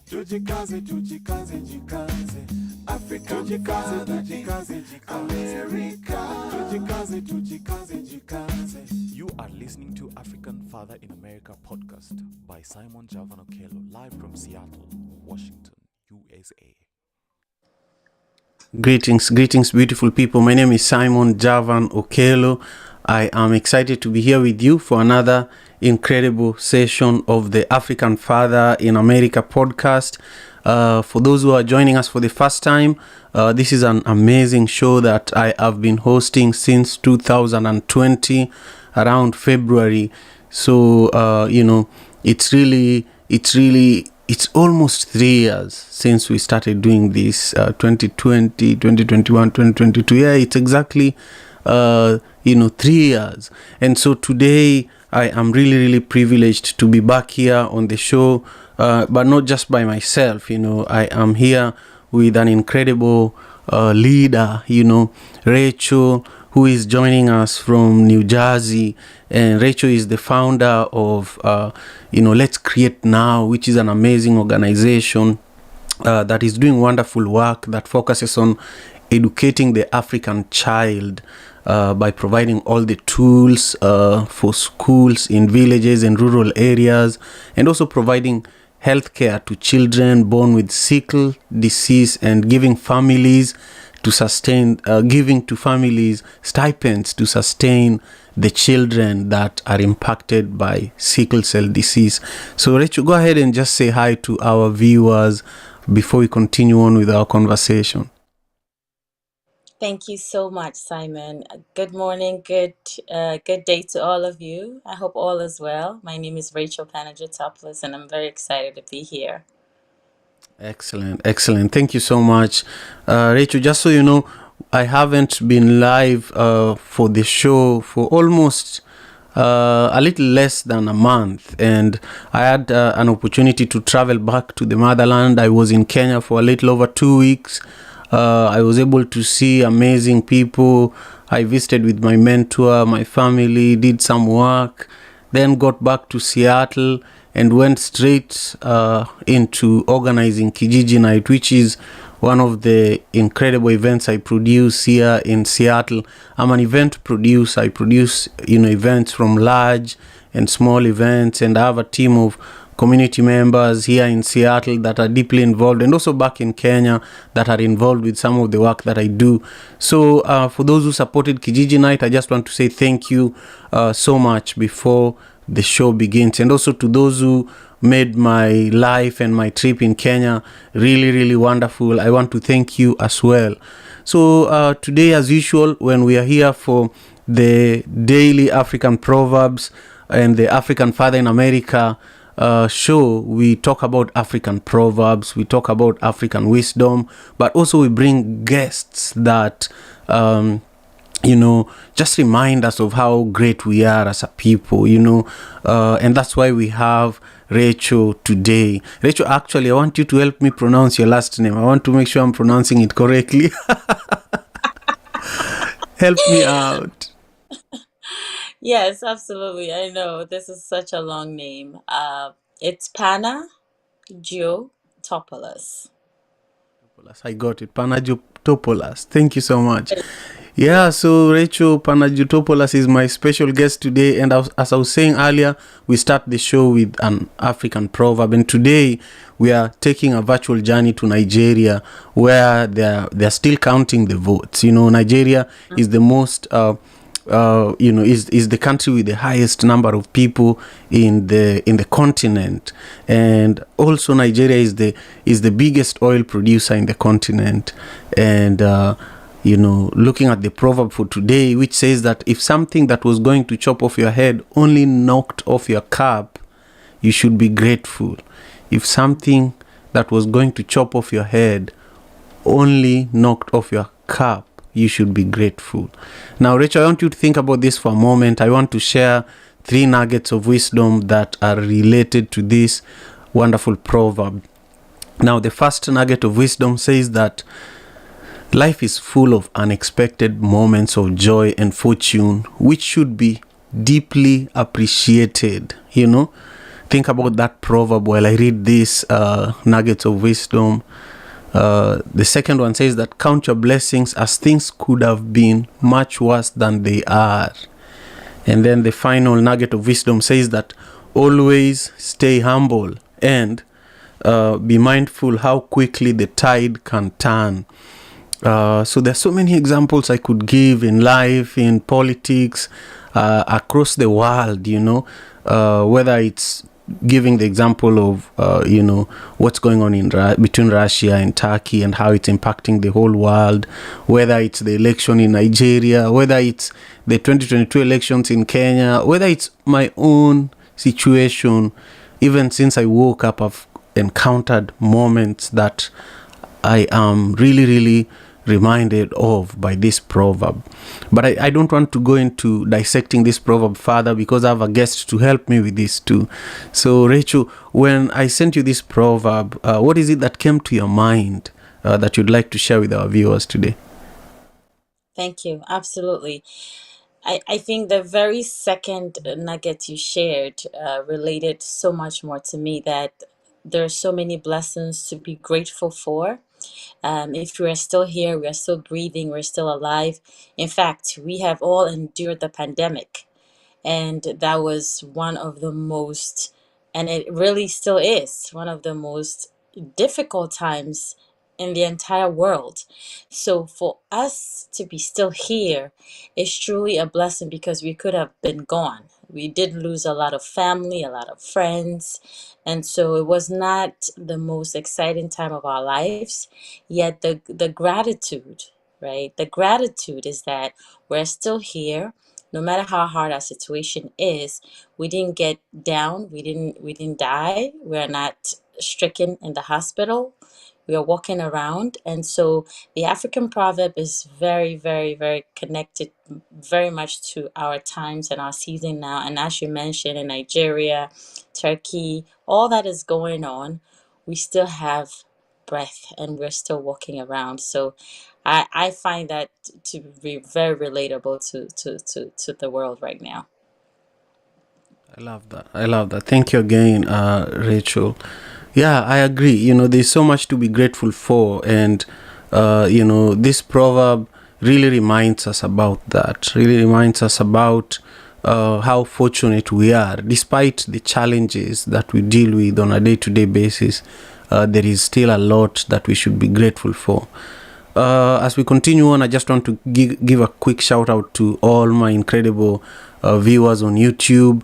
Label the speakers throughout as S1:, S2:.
S1: Tujikaze, tujikaze, jikaze. Africa, tujikaze, jikaze, America. Tujikaze, tujikaze, jikaze.
S2: You are listening to African Father in America podcast by Simon Javan Okello, live from Seattle, Washington, USA.
S3: Greetings, beautiful people. My name is Simon Javan Okello. I am excited to be here with you for another incredible session of the African Father in America podcast. For those who are joining us for the first time, this is an amazing show that I have been hosting since 2020, around February. So, it's almost 3 years since we started doing this, 2020, 2021, 2022. Yeah, it's exactly, 3 years. And so today I am really privileged to be back here on the show, but not just by myself. I am here with an incredible leader, Rachel, who is joining us from New Jersey. And Rachel is the founder of, Let's Create Now, which is an amazing organization that is doing wonderful work that focuses on educating the African child by providing all the tools for schools in villages and rural areas, and also providing healthcare to children born with sickle disease and giving to families stipends to sustain the children that are impacted by sickle cell disease. So Rachel, go ahead and just say hi to our viewers before we continue on with our conversation.
S4: Thank you so much, Simon. Good morning, good day to all of you. I hope all is well. My name is Rachel Panagiotopolis, and I'm very excited to be here.
S3: Excellent. Thank you so much. Rachel, just so you know, I haven't been live for the show for almost a little less than a month, and I had an opportunity to travel back to the motherland. I was in Kenya for a little over 2 weeks. I was able to see amazing people. I visited with my mentor, my family, did some work, then got back to Seattle and went straight into organizing Kijiji Night, which is one of the incredible events I produce here in Seattle. I'm an event producer. I produce, events from large and small events, and I have a team of community members here in Seattle that are deeply involved, and also back in Kenya that are involved with some of the work that I do. So for those who supported Kijiji Night, I just want to say thank you so much before the show begins. And also to those who made my life and my trip in Kenya really wonderful, I want to thank you as well. So today, as usual, when we are here for the daily African Proverbs and the African Father in America show, we talk about African Proverbs, we talk about African wisdom, but also we bring guests that just remind us of how great we are as a people, and that's why we have Rachel today. Rachel, actually, I want you to help me pronounce your last name. I want to make sure I'm pronouncing it correctly. Help me out.
S4: Yes, absolutely. I know this is such a long name. It's Panagiotopolis.
S3: I got it. Panagiotopolis. Thank you so much. Yeah, so Rachel Panagiotopolis is my special guest today, and as I was saying earlier, we start the show with an African proverb, and today we are taking a virtual journey to Nigeria, where they're still counting the votes. Nigeria is the most is the country with the highest number of people in the continent, and also Nigeria is the biggest oil producer in the continent. And looking at the proverb for today, which says that if something that was going to chop off your head only knocked off your cap, you should be grateful. If something that was going to chop off your head only knocked off your cap, you should be grateful. Now, Rachel, I want you to think about this for a moment. I want to share 3 nuggets of wisdom that are related to this wonderful proverb. Now, the first nugget of wisdom says that life is full of unexpected moments of joy and fortune, which should be deeply appreciated. think about that proverb while I read these nuggets of wisdom. The second one says that count your blessings as things could have been much worse than they are. And then the final nugget of wisdom says that always stay humble and be mindful how quickly the tide can turn. So there's so many examples I could give in life, in politics, across the world, whether it's giving the example of, what's going on in between Russia and Turkey and how it's impacting the whole world, whether it's the election in Nigeria, whether it's the 2022 elections in Kenya, whether it's my own situation. Even since I woke up, I've encountered moments that I am really, really reminded of by this proverb. But I don't want to go into dissecting this proverb further because I have a guest to help me with this too. So Rachel, when I sent you this proverb, what is it that came to your mind that you'd like to share with our viewers today?
S4: Thank you. Absolutely. I think the very second nugget you shared related so much more to me, that there are so many blessings to be grateful for. If we are still here, we are still breathing, we're still alive. In fact, we have all endured the pandemic. And that was one of the most, and it really still is, one of the most difficult times in the entire world. So for us to be still here is truly a blessing, because we could have been gone. We did lose a lot of family, a lot of friends. And so it was not the most exciting time of our lives. Yet the gratitude, right? The gratitude is that we're still here. No matter how hard our situation is, we didn't get down. We didn't die. We're not stricken in the hospital. We are walking around. And so the African proverb is very, very, very connected very much to our times and our season now. And as you mentioned, in Nigeria, Turkey, all that is going on, we still have breath and we're still walking around. So I find that to be very relatable to the world right now.
S3: I love that. I love that. Thank you again, Rachel. Yeah, I agree. There's so much to be grateful for. And, this proverb really reminds us about that, really reminds us about how fortunate we are. Despite the challenges that we deal with on a day-to-day basis, there is still a lot that we should be grateful for. As we continue on, I just want to give a quick shout out to all my incredible viewers on YouTube.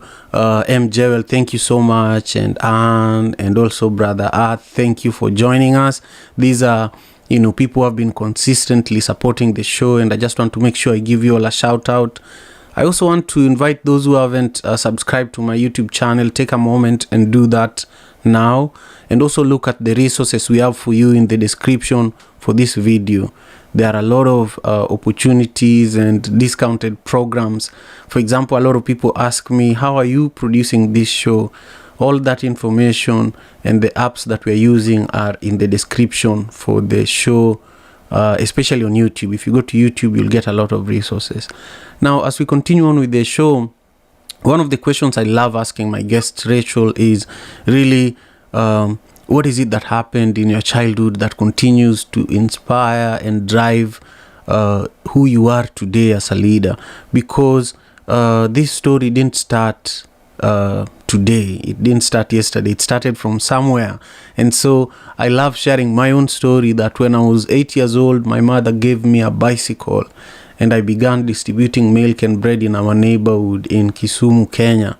S3: M. Jewel, thank you so much. And Anne, and also Brother Art, thank you for joining us. These are, people who have been consistently supporting the show, and I just want to make sure I give you all a shout out. I also want to invite those who haven't subscribed to my YouTube channel, take a moment and do that now. And also look at the resources we have for you in the description for this video. There are a lot of opportunities and discounted programs. For example, a lot of people ask me, how are you producing this show? All that information and the apps that we're using are in the description for the show, especially on YouTube. If you go to YouTube, you'll get a lot of resources. Now, as we continue on with the show, one of the questions I love asking my guest, Rachel, is really, what is it that happened in your childhood that continues to inspire and drive who you are today as a leader? Because this story didn't start today. It didn't start yesterday. It started from somewhere. And so I love sharing my own story, that when I was 8 years old, my mother gave me a bicycle, and I began distributing milk and bread in our neighborhood in Kisumu, Kenya,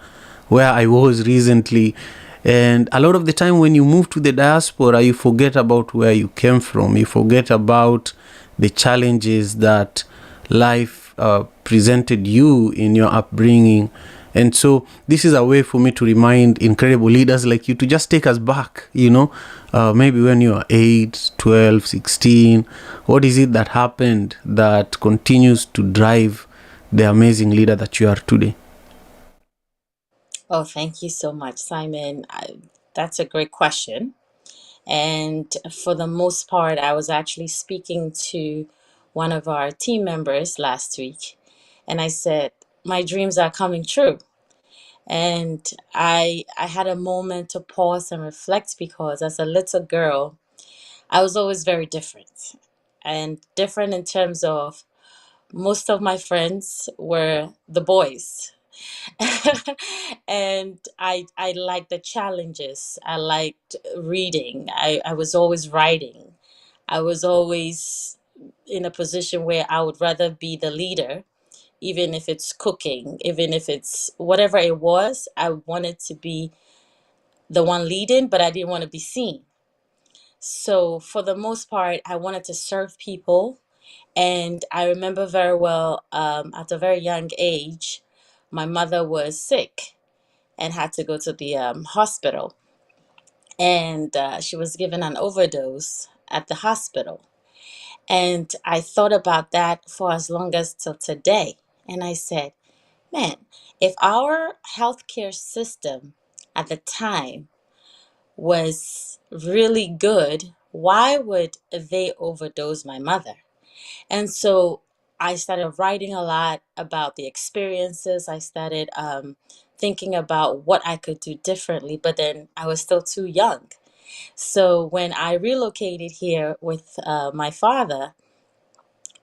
S3: where I was recently. And a lot of the time when you move to the diaspora, you forget about where you came from. You forget about the challenges that life presented you in your upbringing. And so this is a way for me to remind incredible leaders like you to just take us back, maybe when you are 8, 12, 16. What is it that happened that continues to drive the amazing leader that you are today?
S4: Oh, thank you so much, Simon. That's a great question. And for the most part, I was actually speaking to one of our team members last week, and I said, my dreams are coming true. And I had a moment to pause and reflect, because as a little girl, I was always very different. And different in terms of most of my friends were the boys. And I liked the challenges. I liked reading. I was always writing. I was always in a position where I would rather be the leader, even if it's cooking, even if it's whatever it was. I wanted to be the one leading, but I didn't want to be seen. So for the most part, I wanted to serve people. And I remember very well, at a very young age, my mother was sick and had to go to the hospital. And she was given an overdose at the hospital. And I thought about that for as long as till today. And I said, man, if our healthcare system at the time was really good, why would they overdose my mother? And so I started writing a lot about the experiences. I started thinking about what I could do differently, but then I was still too young. So when I relocated here with my father,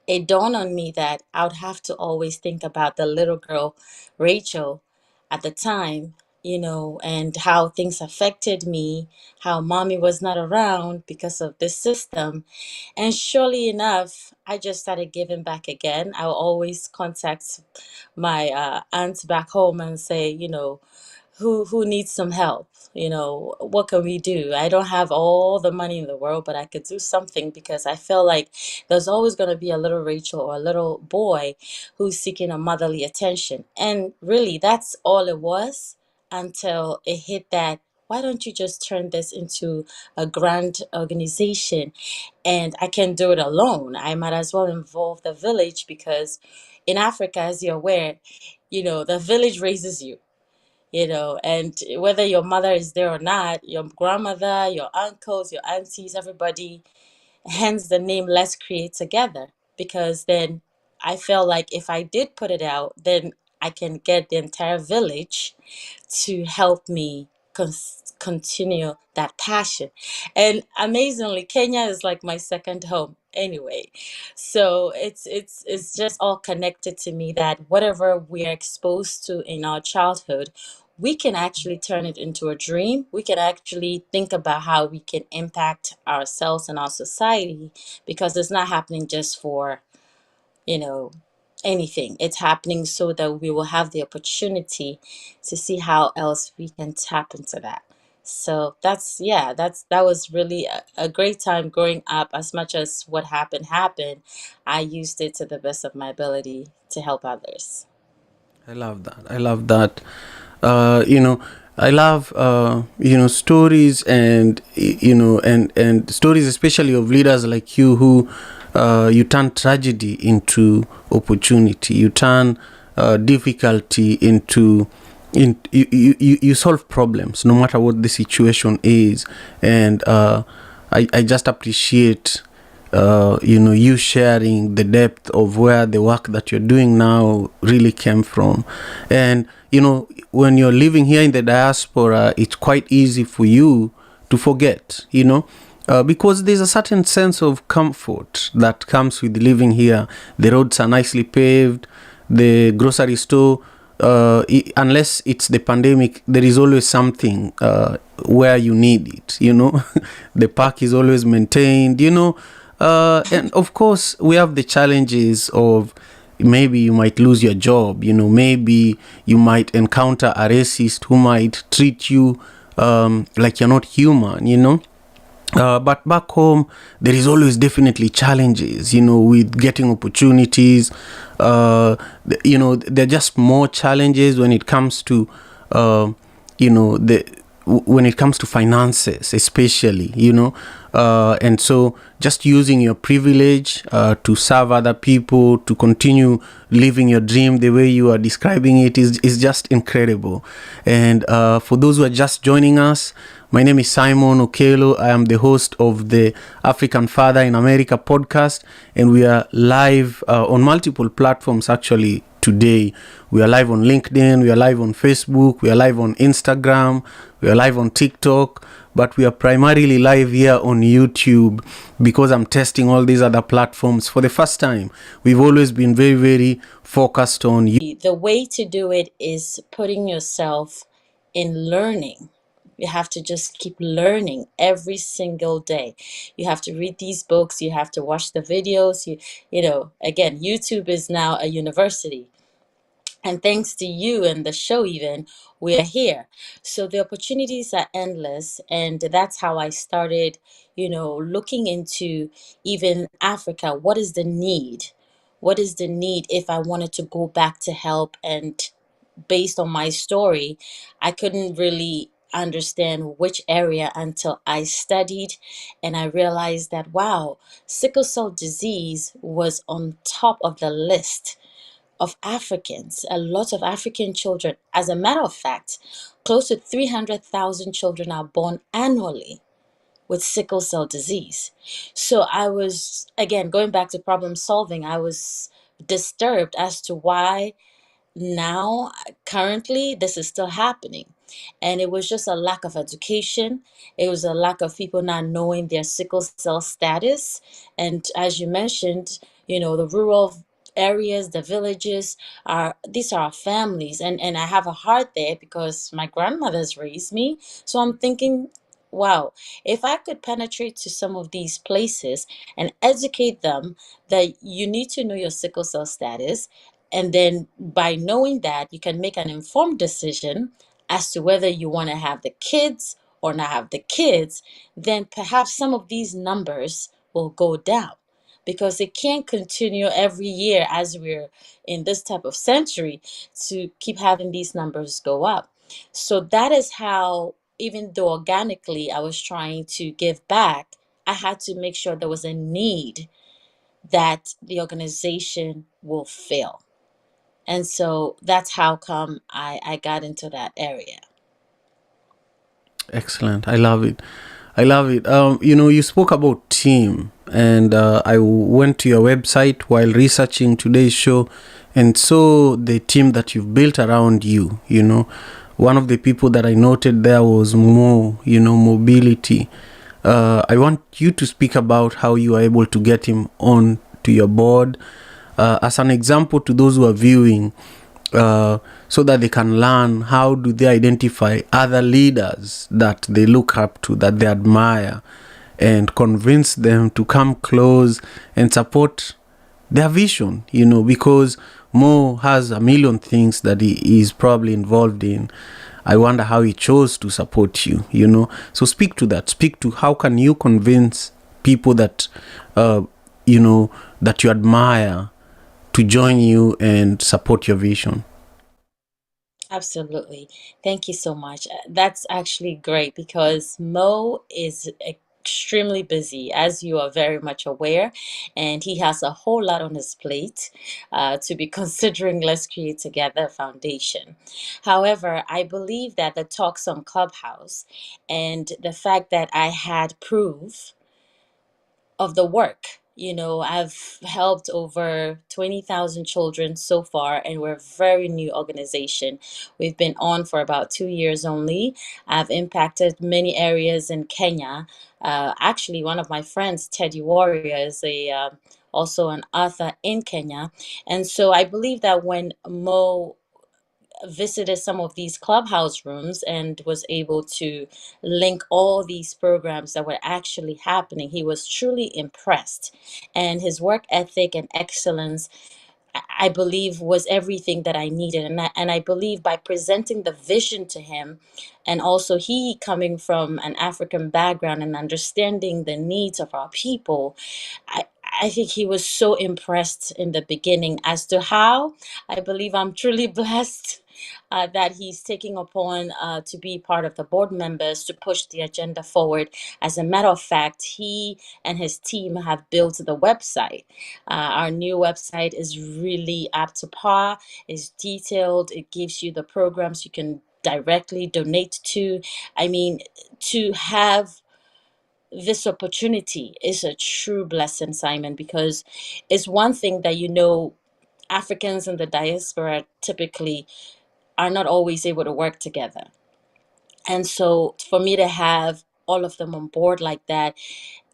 S4: it dawned on me that I would have to always think about the little girl, Rachel, at the time, and how things affected me, how mommy was not around because of this system. And surely enough, I just started giving back again. I will always contact my aunt back home and say, who needs some help? What can we do? I don't have all the money in the world, but I could do something, because I feel like there's always going to be a little Rachel or a little boy who's seeking a motherly attention. And really, that's all it was, until it hit that, why don't you just turn this into a grand organization? And I can do it alone. I might as well involve the village, because in Africa, as you're aware, the village raises you, and whether your mother is there or not, your grandmother, your uncles, your aunties, everybody, hence the name Let's Create Together. Because then I felt like if I did put it out, then I can get the entire village to help me continue that passion. And amazingly, Kenya is like my second home anyway. So it's just all connected to me, that whatever we're exposed to in our childhood, we can actually turn it into a dream. We can actually think about how we can impact ourselves and our society, because it's not happening just for, you know, anything. It's happening so that we will have the opportunity to see how else we can tap into that. So that was really a great time growing up. As much as what happened, I used it to the best of my ability to help others.
S3: I love that. I love that. You know, I love stories, and stories, especially of leaders like you, who you turn tragedy into opportunity. You turn difficulty into you solve problems no matter what the situation is. And I just appreciate you sharing the depth of where the work that you're doing now really came from. And when you're living here in the diaspora, it's quite easy for you to forget, because there's a certain sense of comfort that comes with living here. The roads are nicely paved, the grocery store, unless it's the pandemic, there is always something where you need it, the park is always maintained, and of course we have the challenges of maybe you might lose your job, maybe you might encounter a racist who might treat you like you're not human, but back home there is always definitely challenges, with getting opportunities. There are just more challenges when it comes to when it comes to finances, especially, and so just using your privilege to serve other people, to continue living your dream the way you are describing it is just incredible. And for those who are just joining us, my name is Simon Okello. I am the host of the African Father in America podcast, and we are live on multiple platforms, actually, today. We are live on LinkedIn, we are live on Facebook, we are live on Instagram, we are live on TikTok, but we are primarily live here on YouTube because I'm testing all these other platforms for the first time. We've always been very, very focused on
S4: The way to do it is putting yourself in learning. You have to just keep learning every single day. You have to read these books, you have to watch the videos. Again, YouTube is now a university. And thanks to you and the show, even, we're here. So the opportunities are endless. And that's how I started, looking into even Africa. What is the need? What is the need if I wanted to go back to help? And based on my story, I couldn't really understand which area until I studied and I realized that, wow, sickle cell disease was on top of the list of Africans, a lot of African children. As a matter of fact, close to 300,000 children are born annually with sickle cell disease. So I was, again, going back to problem solving, I was disturbed as to why now currently this is still happening. And it was just a lack of education. It was a lack of people not knowing their sickle cell status. And as you mentioned, the rural areas, the villages, are these are our families. And I have a heart there because my grandmother's raised me. So I'm thinking, wow, if I could penetrate to some of these places and educate them that you need to know your sickle cell status, and then by knowing that, you can make an informed decision as to whether you want to have the kids or not have the kids, then perhaps some of these numbers will go down, because it can't continue every year as we're in this type of century to keep having these numbers go up. So that is how, even though organically I was trying to give back, I had to make sure there was a need that the organization will fill. And so that's how come I got into that area.
S3: Excellent. I love it. I love it. You spoke about team, and I went to your website while researching today's show and saw the team that you've built around you. One of the people that I noted there was Mo, mobility. I want you to speak about how you are able to get him on to your board as an example to those who are viewing, so that they can learn how do they identify other leaders that they look up to, that they admire, and convince them to come close and support their vision, because Mo has a million things that he is probably involved in. I wonder how he chose to support you, So speak to that. Speak to how can you convince people that, that you admire to join you and support your vision.
S4: Absolutely. Thank you so much. That's actually great because Mo is extremely busy, as you are very much aware, and he has a whole lot on his plate to be considering Let's Create Together Foundation. However, I believe that the talks on Clubhouse and the fact that I had proof of the work. I've helped over 20,000 children so far, and we're a very new organization. We've been on for about 2 years only. I've impacted many areas in Kenya. Actually, one of my friends, Teddy Warrior, is also an author in Kenya. And so I believe that when Mo visited some of these clubhouse rooms and was able to link all these programs that were actually happening, he was truly impressed. And his work ethic and excellence, I believe, was everything that I needed. And I believe by presenting the vision to him, and also he coming from an African background and understanding the needs of our people, I, I think he was so impressed in the beginning. As to how, I believe I'm truly blessed that he's taking upon to be part of the board members to push the agenda forward. As a matter of fact, he and his team have built the website. Our new website is really up to par, it's detailed, it gives you the programs you can directly donate to. I mean, to have this opportunity is a true blessing, Simon, because it's one thing that Africans in the diaspora typically are not always able to work together. And so for me to have all of them on board like that,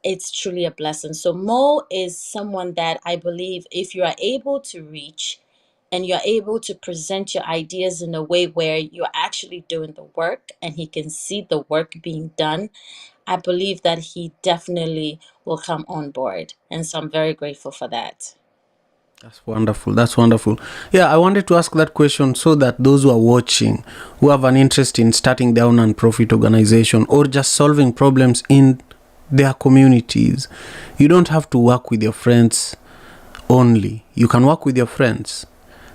S4: it's truly a blessing. So Mo is someone that I believe if you are able to reach and you're able to present your ideas in a way where you're actually doing the work and he can see the work being done, I believe that he definitely will come on board. And so I'm very grateful for that.
S3: That's wonderful. That's wonderful. Yeah, I wanted to ask that question so that those who are watching, who have an interest in starting their own non-profit organization or just solving problems in their communities, you don't have to work with your friends only. You can work with your friends.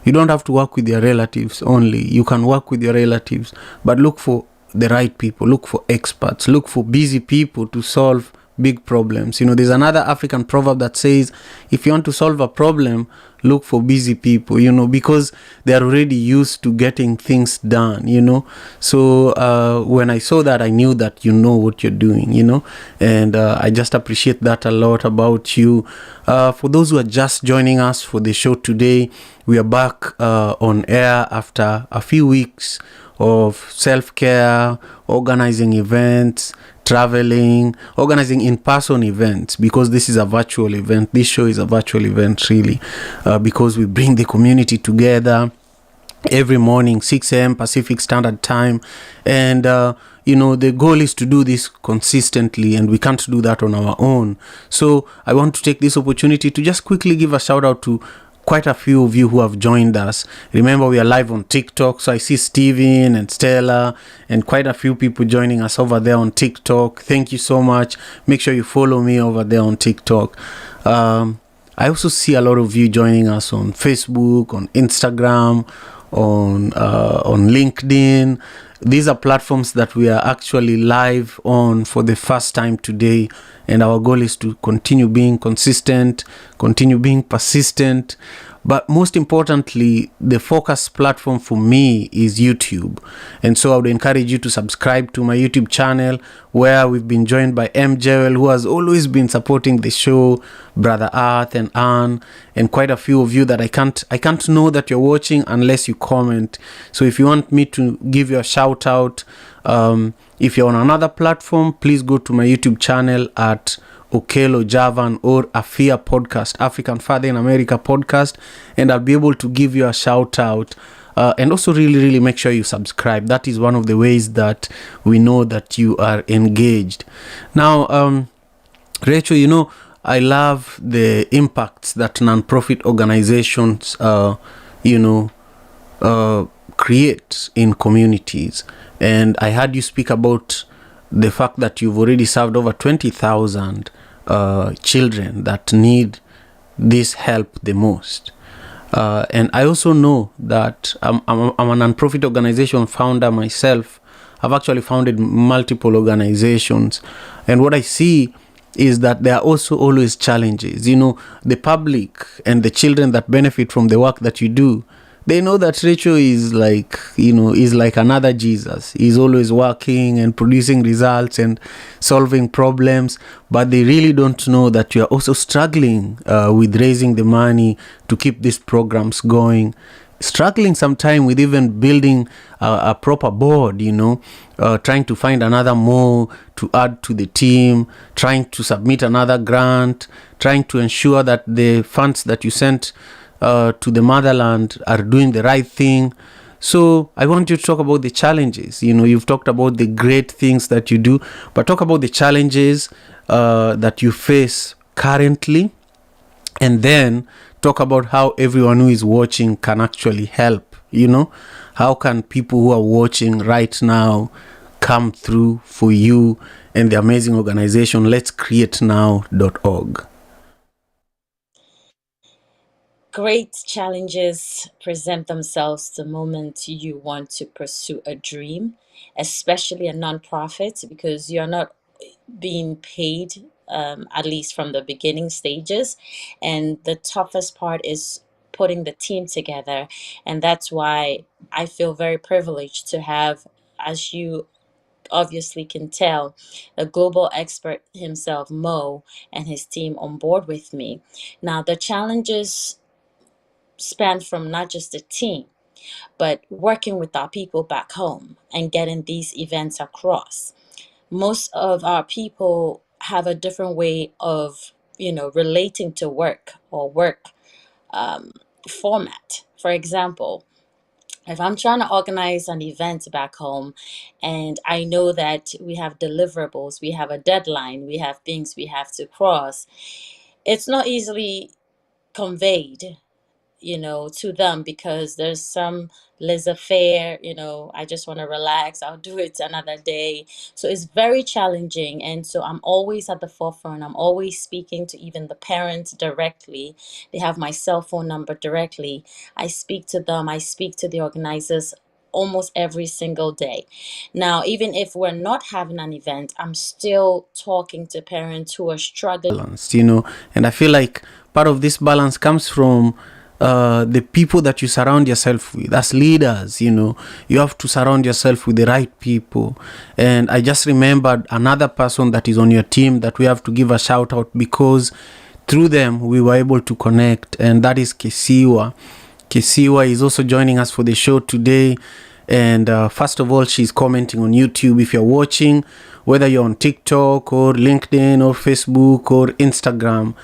S3: You don't have to work with your relatives only. You can work with your relatives, but look for the right people. Look for experts. Look for busy people to solve big problems. There's another African proverb that says, if you want to solve a problem, look for busy people, because they are already used to getting things done, So when I saw that, I knew that you know what you're doing, and I just appreciate that a lot about you. For those who are just joining us for the show today, we are back on air after a few weeks of self-care, organizing events, traveling, organizing in-person events, because this is a virtual event. This show is a virtual event, really, because we bring the community together every morning, 6 a.m. Pacific Standard Time. And, the goal is to do this consistently, and we can't do that on our own. So I want to take this opportunity to just quickly give a shout out to quite a few of you who have joined us. Remember, we are live on TikTok, so I see Steven and Stella and quite a few people joining us over there on TikTok. Thank you so much. Make sure you follow me over there on TikTok. I also see a lot of you joining us on Facebook, on Instagram, on LinkedIn. These are platforms that we are actually live on for the first time today, and our goal is to continue being consistent, continue being persistent. But most importantly, the focus platform for me is YouTube. And so I would encourage you to subscribe to my YouTube channel, where we've been joined by M. Jewel, who has always been supporting the show, Brother Arth and Anne, and quite a few of you that I can't know that you're watching unless you comment. So if you want me to give you a shout out, if you're on another platform, please go to my YouTube channel at Okello Javan or AFIAPodcast, African Father in America podcast, and I'll be able to give you a shout out. And also really make sure you subscribe. That is one of the ways that we know that you are engaged. Now, Rachel, I love the impacts that non-profit organizations, create in communities. And I heard you speak about the fact that you've already served over 20,000 children that need this help the most. And I also know that I'm a non-profit organization founder myself. I've actually founded multiple organizations. And what I see is that there are also always challenges. The public and the children that benefit from the work that you do, they know that Rachel is like another Jesus. He's always working and producing results and solving problems, but they really don't know that you are also struggling with raising the money to keep these programs going, struggling sometimes with even building a proper board, trying to find another more to add to the team, trying to submit another grant, trying to ensure that the funds that you sent to the motherland are doing the right thing. So I want you to talk about the challenges. You've talked about the great things that you do, but talk about the challenges that you face currently, and then talk about how everyone who is watching can actually help. How can people who are watching right now come through for you and the amazing organization letscreatenow.org?
S4: Great challenges present themselves the moment you want to pursue a dream, especially a nonprofit, because you're not being paid, at least from the beginning stages. And the toughest part is putting the team together. And that's why I feel very privileged to have, as you obviously can tell, the global expert himself, Mo, and his team on board with me. Now, the challenges span from not just the team, but working with our people back home and getting these events across. Most of our people have a different way of, relating to work or work format. For example, if I'm trying to organize an event back home and I know that we have deliverables, we have a deadline, we have things we have to cross, it's not easily conveyed, to them, because there's some laissez-faire, I just want to relax, I'll do it another day. So it's very challenging. And so I'm always at the forefront. I'm always speaking to even the parents directly. They have my cell phone number directly. I speak to them. I speak to the organizers almost every single day. Now, even if we're not having an event, I'm still talking to parents who are struggling.
S3: Balance, and I feel like part of this balance comes from the people that you surround yourself with. As leaders, you have to surround yourself with the right people. And I just remembered another person that is on your team that we have to give a shout out, because through them we were able to connect, and that is Kesiwa. Kesiwa is also joining us for the show today. And first of all, she's commenting on YouTube. If you're watching, whether you're on TikTok or LinkedIn or Facebook or Instagram,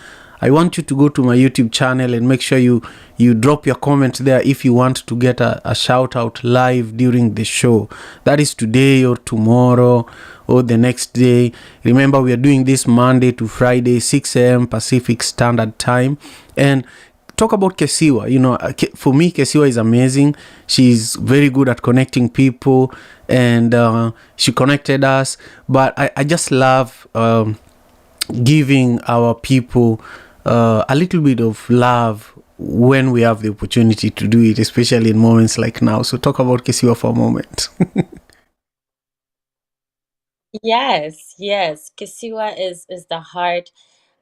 S3: I want you to go to my YouTube channel and make sure you drop your comment there if you want to get a shout out live during the show. That is today or tomorrow or the next day. Remember, we are doing this Monday to Friday, 6 a.m. Pacific Standard Time. And talk about Kesiwa. For me, Kesiwa is amazing. She's very good at connecting people, and she connected us. But I just love giving our people a little bit of love when we have the opportunity to do it, especially in moments like now. So talk about Kesiwa for a moment.
S4: Yes, yes. Kisiwa is the heart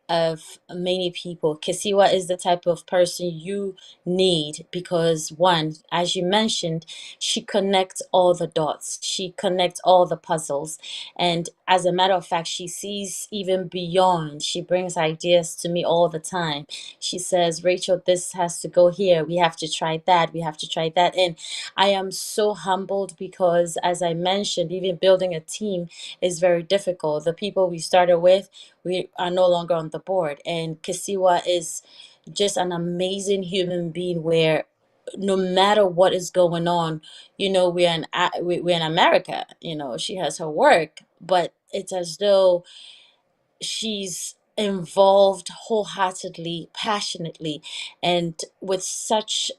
S4: of many people. Kisiwa is the type of person you need because, one, as you mentioned, she connects all the dots. She connects all the puzzles. And as a matter of fact, she sees even beyond. She brings ideas to me all the time. She says, Rachel, this has to go here. We have to try that. We have to try that. And I am so humbled because, as I mentioned, even building a team is very difficult. The people we started with, we are no longer on the board. And Kisiwa is just an amazing human being where no matter what is going on, we're in America, she has her work, but it's as though she's involved wholeheartedly, passionately, and with such,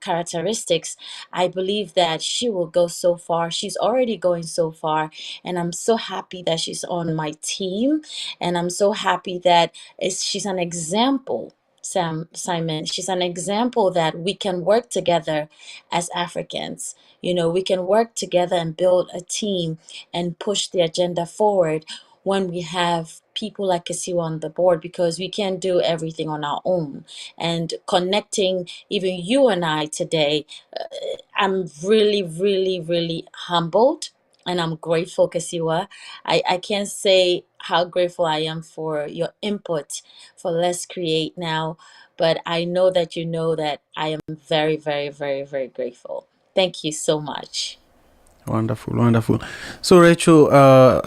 S4: characteristics. I believe that she will go so far. She's already going so far, and I'm so happy that she's on my team, and I'm so happy that she's an example. Simon, she's an example that we can work together as Africans. We can work together and build a team and push the agenda forward when we have people like Kisiwa on the board, because we can't do everything on our own. And connecting even you and I today, I'm really, really, really humbled, and I'm grateful, Kisiwa. I can't say how grateful I am for your input for Let's Create Now, but I know that you know that I am very, very, very, very grateful. Thank you so much.
S3: Wonderful, wonderful. So, Rachel,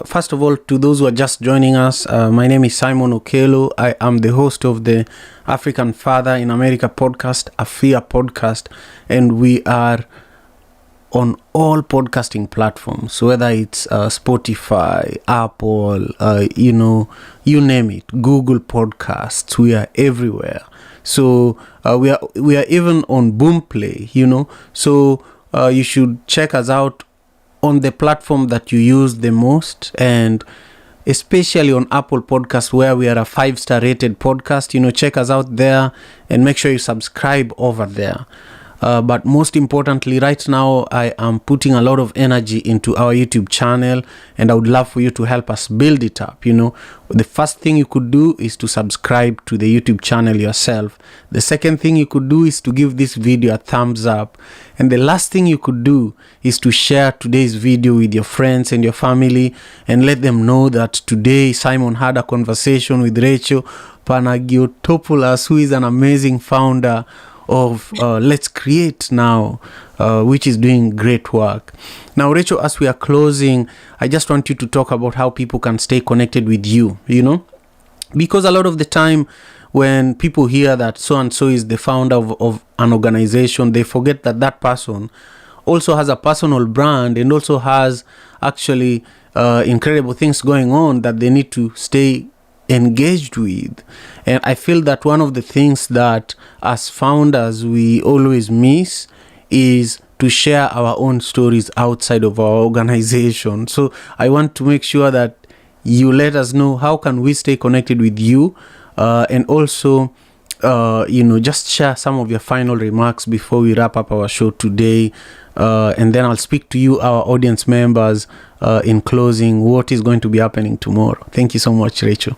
S3: first of all, to those who are just joining us, my name is Simon Okello. I am the host of the African Father in America podcast, AFIAPodcast, and we are on all podcasting platforms. So whether it's Spotify, Apple, you name it, Google Podcasts, we are everywhere. So we are even on Boomplay, So you should check us out on the platform that you use the most, and especially on Apple Podcast, where we are a 5-star rated podcast. Check us out there and make sure you subscribe over there. But most importantly, right now, I am putting a lot of energy into our YouTube channel, and I would love for you to help us build it up. The first thing you could do is to subscribe to the YouTube channel yourself. The second thing you could do is to give this video a thumbs up. And the last thing you could do is to share today's video with your friends and your family and let them know that today Simon had a conversation with Rachel Panagiotopoulos, who is an amazing founder of Let's Create Now, which is doing great work. Now, Rachel, as we are closing, I just want you to talk about how people can stay connected with you, because a lot of the time when people hear that so-and-so is the founder of an organization, they forget that that person also has a personal brand and also has actually incredible things going on that they need to stay engaged with. And I feel that one of the things that as founders we always miss is to share our own stories outside of our organization. So I want to make sure that you let us know how can we stay connected with you, and also just share some of your final remarks before we wrap up our show today, and then I'll speak to you, our audience members, in closing, what is going to be happening tomorrow. Thank you so much, Rachel.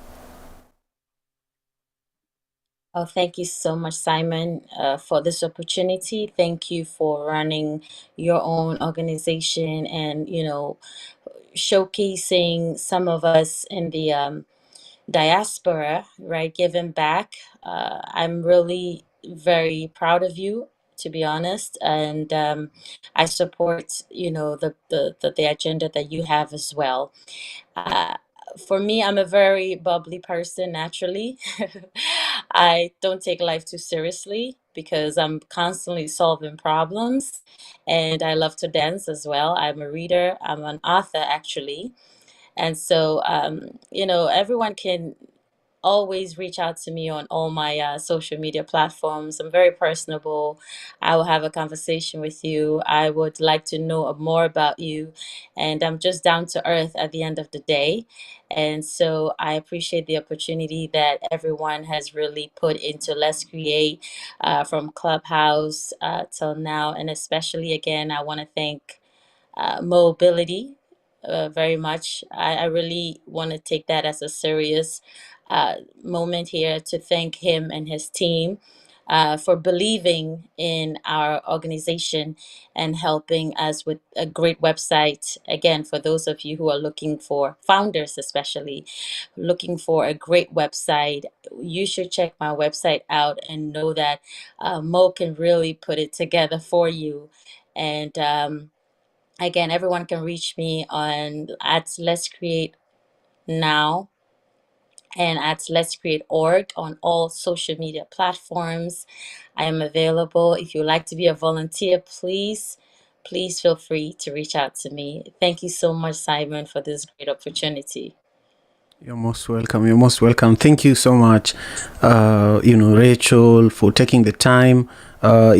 S4: Oh, thank you so much, Simon, for this opportunity. Thank you for running your own organization and, showcasing some of us in the diaspora, right? Giving back. I'm really very proud of you, to be honest, and I support, the agenda that you have as well. Uh, for me, I'm a very bubbly person naturally. I don't take life too seriously because I'm constantly solving problems, and I love to dance as well. I'm a reader. I'm an author actually, and so everyone can always reach out to me on all my social media platforms. I'm very personable. I will have a conversation with you. I would like to know more about you. And I'm just down to earth at the end of the day. And so I appreciate the opportunity that everyone has really put into Let's Create, from Clubhouse till now. And especially, again, I want to thank mobility very much. I really want to take that as a serious moment here to thank him and his team for believing in our organization and helping us with a great website. Again, for those of you who are looking for founders, especially looking for a great website, you should check my website out and know that Mo can really put it together for you. And again, everyone can reach me on at Let's Create Now and at Let's Create org on all social media platforms. I am available. If you'd like to be a volunteer, please feel free to reach out to me. Thank you so much, Simon, for this great opportunity.
S3: You're most welcome. You're most welcome. Thank you so much, Rachel, for taking the time. I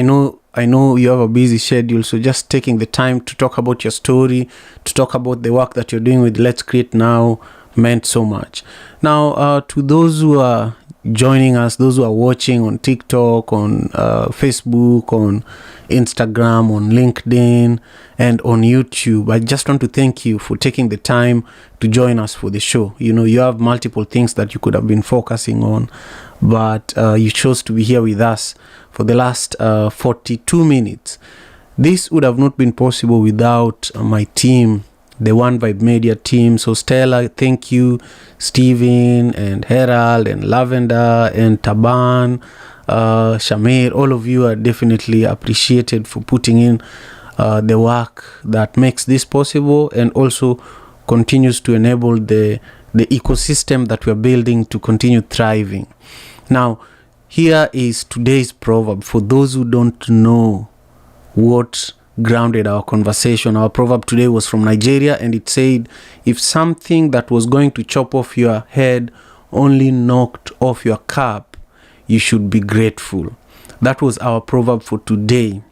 S3: know you have a busy schedule, so just taking the time to talk about your story, to talk about the work that you're doing with Let's Create Now meant so much. Now, to those who are joining us, those who are watching on TikTok, on Facebook, on Instagram, on LinkedIn, and on YouTube, I just want to thank you for taking the time to join us for the show. You have multiple things that you could have been focusing on, but you chose to be here with us for the last 42 minutes. This would have not been possible without my team, the One Vibe Media team. So Stella, thank you, Steven and Herald and Lavender and Taban, Shamir, all of you are definitely appreciated for putting in the work that makes this possible and also continues to enable the ecosystem that we're building to continue thriving. Now, here is today's proverb. For those who don't know what grounded our conversation, our proverb today was from Nigeria, and it said, if something that was going to chop off your head only knocked off your cap, you should be grateful. That was our proverb for today.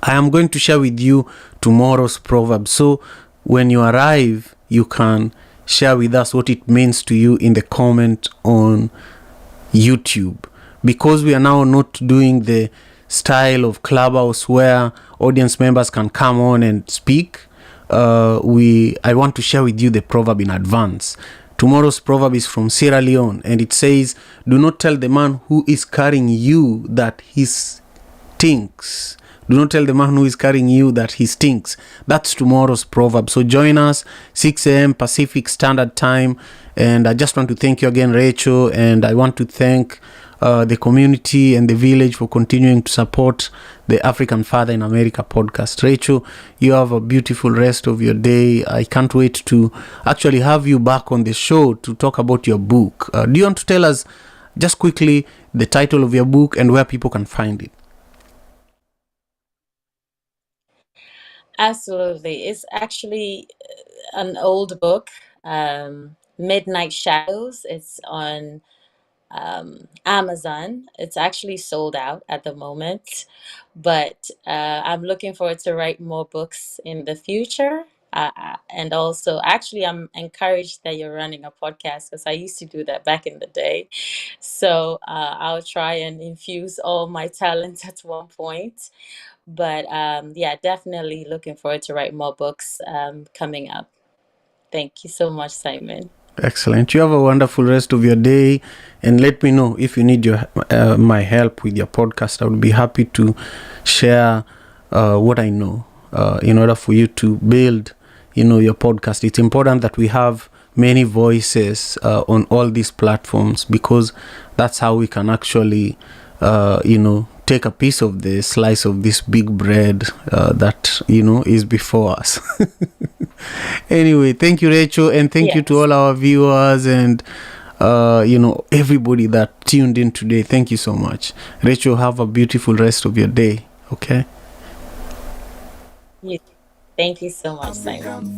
S3: I am going to share with you tomorrow's proverb, so when you arrive, you can share with us what it means to you in the comment on YouTube. Because we are now not doing the style of Clubhouse where audience members can come on and speak, I want to share with you the proverb in advance. Tomorrow's proverb is from Sierra Leone, and it says, do not tell the man who is carrying you that he stinks. Do not tell the man who is carrying you that he stinks. That's tomorrow's proverb. So join us 6 a.m. Pacific Standard Time. And I just want to thank you again, Rachel. And I want to thank the community and the village for continuing to support the African Father in America podcast. Rachel, you have a beautiful rest of your day. I can't wait to actually have you back on the show to talk about your book. Do you want to tell us just quickly the title of your book and where people can find it?
S4: Absolutely. It's actually an old book, Midnight Shadows. It's on Amazon. It's actually sold out at the moment, but I'm looking forward to write more books in the future. And also, actually, I'm encouraged that you're running a podcast because I used to do that back in the day. So I'll try and infuse all my talents at one point. But yeah, definitely looking forward to write more books coming up. Thank you so much, Simon.
S3: Excellent. You have a wonderful rest of your day, and let me know if you need my help with your podcast. I would be happy to share what I know in order for you to build, your podcast. It's important that we have many voices on all these platforms, because that's how we can actually, take a piece of the slice of this big bread that is before us. Anyway, thank you, Rachel, and thank you to
S4: Yes.
S3: all our viewers and everybody that tuned in today. Thank you so much. Rachel, have a beautiful rest of your day. Okay.
S4: Thank you so much, Simon.
S1: African